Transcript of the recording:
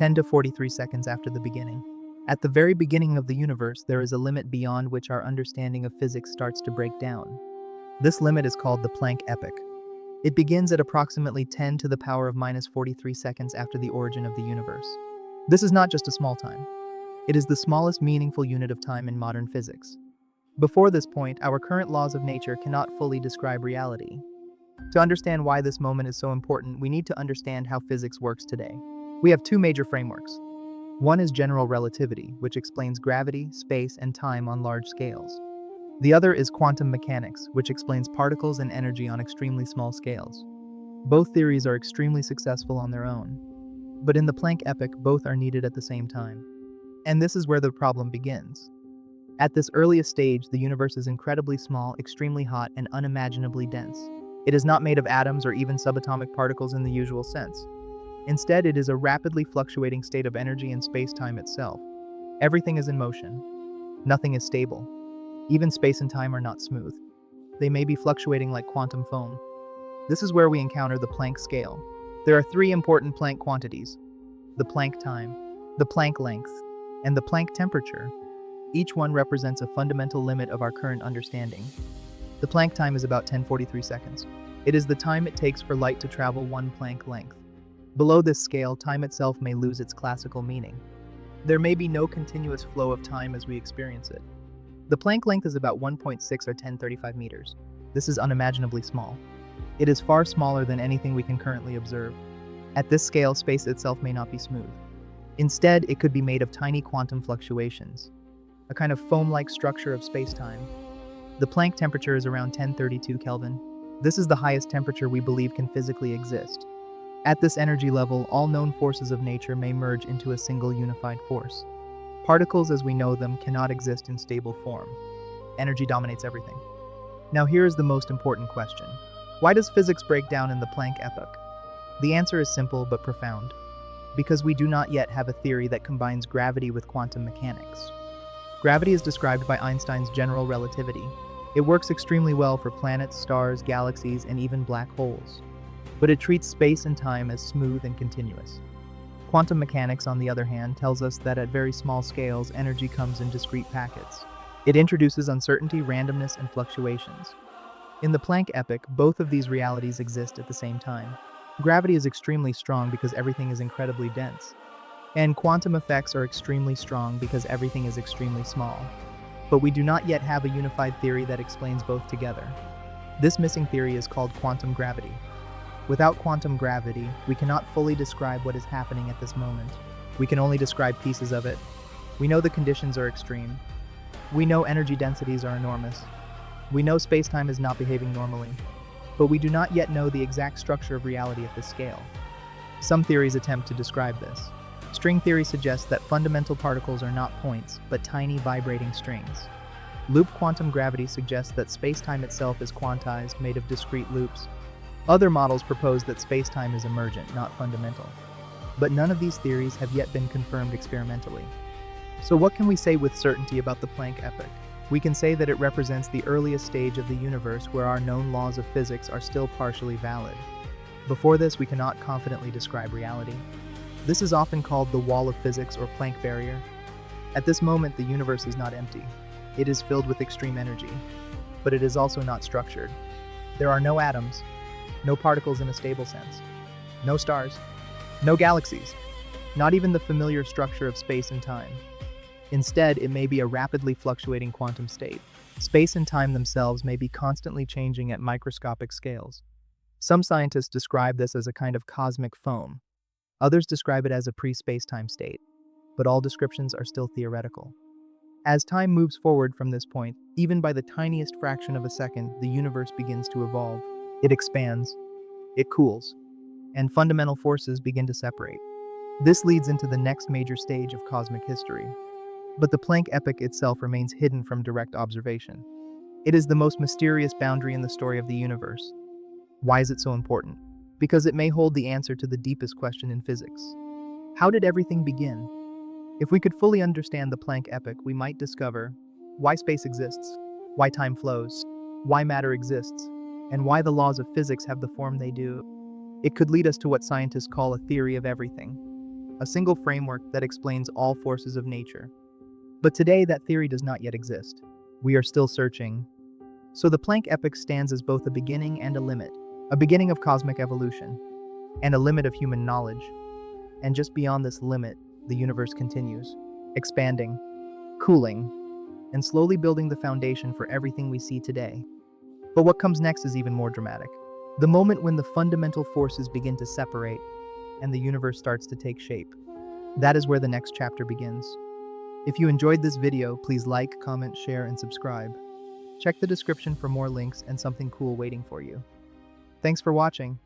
10 to 43 seconds after the beginning. At the very beginning of the universe, there is a limit beyond which our understanding of physics starts to break down. This limit is called the Planck Epoch. It begins at approximately 10 to the power of minus 43 seconds after the origin of the universe. This is not just a small time. It is the smallest meaningful unit of time in modern physics. Before this point, our current laws of nature cannot fully describe reality. To understand why this moment is so important, we need to understand how physics works today. We have two major frameworks. One is general relativity, which explains gravity, space, and time on large scales. The other is quantum mechanics, which explains particles and energy on extremely small scales. Both theories are extremely successful on their own. But in the Planck epoch, both are needed at the same time. And this is where the problem begins. At this earliest stage, the universe is incredibly small, extremely hot, and unimaginably dense. It is not made of atoms or even subatomic particles in the usual sense. Instead, it is a rapidly fluctuating state of energy in space-time itself. Everything is in motion. Nothing is stable. Even space and time are not smooth. They may be fluctuating like quantum foam. This is where we encounter the Planck scale. There are three important Planck quantities: the Planck time, the Planck length, and the Planck temperature. Each one represents a fundamental limit of our current understanding. The Planck time is about 1043 seconds. It is the time it takes for light to travel one Planck length. Below this scale, time itself may lose its classical meaning. There may be no continuous flow of time as we experience it. The Planck length is about 1.6 or 1035 meters. This is unimaginably small. It is far smaller than anything we can currently observe. At this scale, space itself may not be smooth. Instead, it could be made of tiny quantum fluctuations, a kind of foam-like structure of space-time. The Planck temperature is around 1032 Kelvin. This is the highest temperature we believe can physically exist. At this energy level, all known forces of nature may merge into a single unified force. Particles as we know them cannot exist in stable form. Energy dominates everything. Now here is the most important question. Why does physics break down in the Planck epoch? The answer is simple but profound. Because we do not yet have a theory that combines gravity with quantum mechanics. Gravity is described by Einstein's general relativity. It works extremely well for planets, stars, galaxies, and even black holes. But it treats space and time as smooth and continuous. Quantum mechanics, on the other hand, tells us that at very small scales, energy comes in discrete packets. It introduces uncertainty, randomness, and fluctuations. In the Planck epoch, both of these realities exist at the same time. Gravity is extremely strong because everything is incredibly dense. And quantum effects are extremely strong because everything is extremely small. But we do not yet have a unified theory that explains both together. This missing theory is called quantum gravity. Without quantum gravity, we cannot fully describe what is happening at this moment. We can only describe pieces of it. We know the conditions are extreme. We know energy densities are enormous. We know space-time is not behaving normally. But we do not yet know the exact structure of reality at this scale. Some theories attempt to describe this. String theory suggests that fundamental particles are not points, but tiny vibrating strings. Loop quantum gravity suggests that space-time itself is quantized, made of discrete loops. Other models propose that space-time is emergent, not fundamental. But none of these theories have yet been confirmed experimentally. So what can we say with certainty about the Planck epoch? We can say that it represents the earliest stage of the universe where our known laws of physics are still partially valid. Before this, we cannot confidently describe reality. This is often called the wall of physics or Planck barrier. At this moment, the universe is not empty. It is filled with extreme energy, but it is also not structured. There are no atoms, no particles in a stable sense, no stars, no galaxies, not even the familiar structure of space and time. Instead, it may be a rapidly fluctuating quantum state. Space and time themselves may be constantly changing at microscopic scales. Some scientists describe this as a kind of cosmic foam. Others describe it as a pre-space-time state. But all descriptions are still theoretical. As time moves forward from this point, even by the tiniest fraction of a second, the universe begins to evolve. It expands, it cools, and fundamental forces begin to separate. This leads into the next major stage of cosmic history. But the Planck epoch itself remains hidden from direct observation. It is the most mysterious boundary in the story of the universe. Why is it so important? Because it may hold the answer to the deepest question in physics. How did everything begin? If we could fully understand the Planck epoch, we might discover why space exists, why time flows, why matter exists, and why the laws of physics have the form they do. It could lead us to what scientists call a theory of everything. a single framework that explains all forces of nature. But today, that theory does not yet exist. We are still searching. So the Planck Epoch stands as both a beginning and a limit, a beginning of cosmic evolution, and a limit of human knowledge. And just beyond this limit, the universe continues, expanding, cooling, and slowly building the foundation for everything we see today. But what comes next is even more dramatic. The moment when the fundamental forces begin to separate and the universe starts to take shape. That is where the next chapter begins. If you enjoyed this video, please like, comment, share, and subscribe. Check the description for more links and something cool waiting for you. Thanks for watching.